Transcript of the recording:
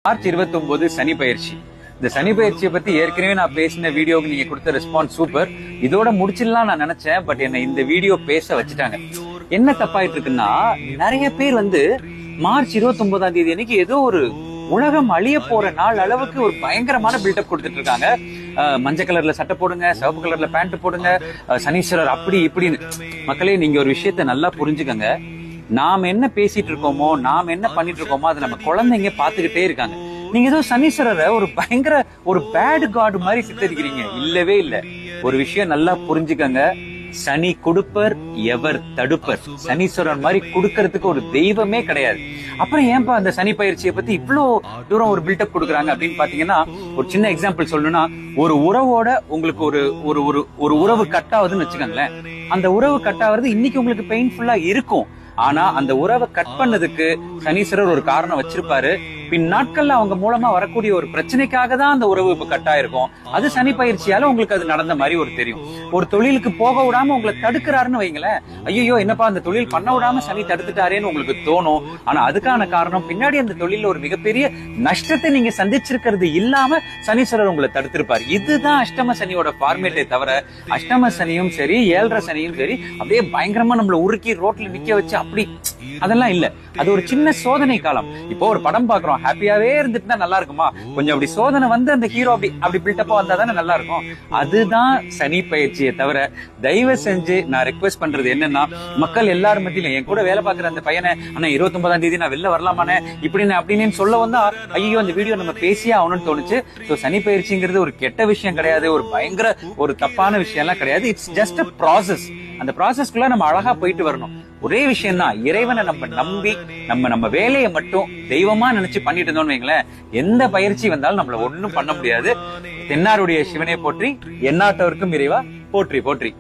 March 29 சனி பயிற்சி. இந்த சனி பயிற்சியை பத்தி ஏற்கனவே நான் பேசின வீடியோக்கு நீங்க கொடுத்த ரெஸ்பான்ஸ் சூப்பர். இதோட முடிச்சிடலாம் நான் நினைச்சேன். பட் என்ன இந்த வீடியோ பேச வச்சுட்டாங்க. என்ன தப்பாயிட்டு இருக்குன்னா, நிறைய பேர் மார்ச் 29 அன்னைக்கு ஏதோ ஒரு உலகம் அழிய போற நாள் அளவுக்கு ஒரு பயங்கரமான பில்டப் கொடுத்துட்டு இருக்காங்க. மஞ்சள் கலர்ல சட்டை போடுங்க, சிவப்பு கலர்ல பேண்ட் போடுங்க, சனீஸ்வரர் அப்படி இப்படின்னு. மக்களே, நீங்க ஒரு விஷயத்த நல்லா புரிஞ்சுக்கங்க. நாம் என்ன பேசிட்டு இருக்கோமோ, நாம் என்ன பண்ணிட்டு இருக்கோமோ அதை நம்ம குழந்தைங்க பாத்துக்கிட்டே இருக்காங்க. நீங்க ஏதோ சனீஸ்வரரை ஒரு பயங்கர ஒரு பேட் காட் மாதிரி சித்தரிக்கிறீங்க. இல்லவே இல்ல. ஒரு விஷயம் நல்லா புரிஞ்சுக்கங்க. சனி கொடுப்பர், எவர் தடுப்பர். சனீஸ்வரன் மாதிரி கொடுக்கறதுக்கு ஒரு தெய்வமே கிடையாது. அப்புறம் ஏன்பா அந்த சனி பயிற்சியை பத்தி இவ்வளோ தூரம் ஒரு பில்டப் கொடுக்குறாங்க அப்படின்னு பாத்தீங்கன்னா, ஒரு சின்ன எக்ஸாம்பிள் சொல்லணும்னா, ஒரு உறவோட உங்களுக்கு ஒரு ஒரு ஒரு உறவு கட் ஆகுதுன்னு வச்சுக்கோங்களேன். அந்த உறவு கட் ஆகுறது இன்னைக்கு உங்களுக்கு பெயின்ஃபுல்லா இருக்கும். ஆனா அந்த உறவை கட் பண்ணதுக்கு சனீஸ்வரர் ஒரு காரணம் வச்சிருப்பாரு. பின் நாட்கள்ல அவங்க மூலமா வரக்கூடிய ஒரு பிரச்சனைக்காக தான் அந்த உறவு இப்ப கட் ஆயிருக்கும். அது சனி பயிற்சியால உங்களுக்கு அது நடந்த மாதிரி ஒரு தெரியும். ஒரு தொழிலுக்கு போக விடாம உங்களை தடுக்கிறாருன்னு வைங்களேன். ஐயோ, என்னப்பா அந்த தொழில் பண்ண விடாம சனி தடுத்துட்டாரேன்னு உங்களுக்கு தோணும். ஆனா அதுக்கான காரணம் பின்னாடி அந்த தொழில ஒரு மிகப்பெரிய நஷ்டத்தை நீங்க சந்திச்சிருக்கிறது இல்லாம சனீஸ்வரர் உங்களை தடுத்திருப்பாரு. இதுதான் அஷ்டம சனியோட ஃபார்மேட்டே தவிர, அஷ்டம சனியும் சரி, 7.5 சனியும் சரி அப்படியே பயங்கரமா நம்மள உருக்கி ரோட்ல நிக்க வச்சு அப்படி அதெல்லாம் இல்ல. அது ஒரு சின்ன சோதனை காலம். இப்போ ஒரு படம் பாக்குறோம், ஹாப்பியாவே இருந்துட்டுனா நல்லா இருக்குமா? கொஞ்சம் அப்படி சோதனை அந்த ஹீரோ அப்படி பில்டப்பா வந்தா தானே நல்லா இருக்கும். அதுதான் சனி பயிற்சியை தவிர, தயவு செஞ்சு நான் ரெக்வெஸ்ட் பண்றது என்னன்னா, மக்கள் எல்லாரும் மத்தியிலும் என் கூட வேலை பாக்குற அந்த பையனை, ஆனா 29 நான் வெளில வரலாமானே இப்படின்னு அப்படின்னு சொல்ல வந்தா, ஐயோ அந்த வீடியோ நம்ம பேசியே ஆகணும்னு தோணுச்சு. சனி பயிற்சிங்கிறது ஒரு கெட்ட விஷயம் கிடையாது, ஒரு பயங்கர ஒரு தப்பான விஷயம் எல்லாம் கிடையாது. It's just a process. அந்த ப்ராசஸ்க்குள்ள நம்ம அழகா போயிட்டு வரணும். ஒரே விஷயம் தான், இறைவனை நம்ம நம்பி நம்ம வேலையை மட்டும் தெய்வமா நினைச்சு பண்ணிட்டு இருந்தோம்னு வைங்களேன், எந்த பயிற்சி வந்தாலும் நம்மள ஒண்ணும் பண்ண முடியாது. தென்னாருடைய சிவனை போற்றி, எந்நாட்டவருக்கும் இறைவா போற்றி போற்றி.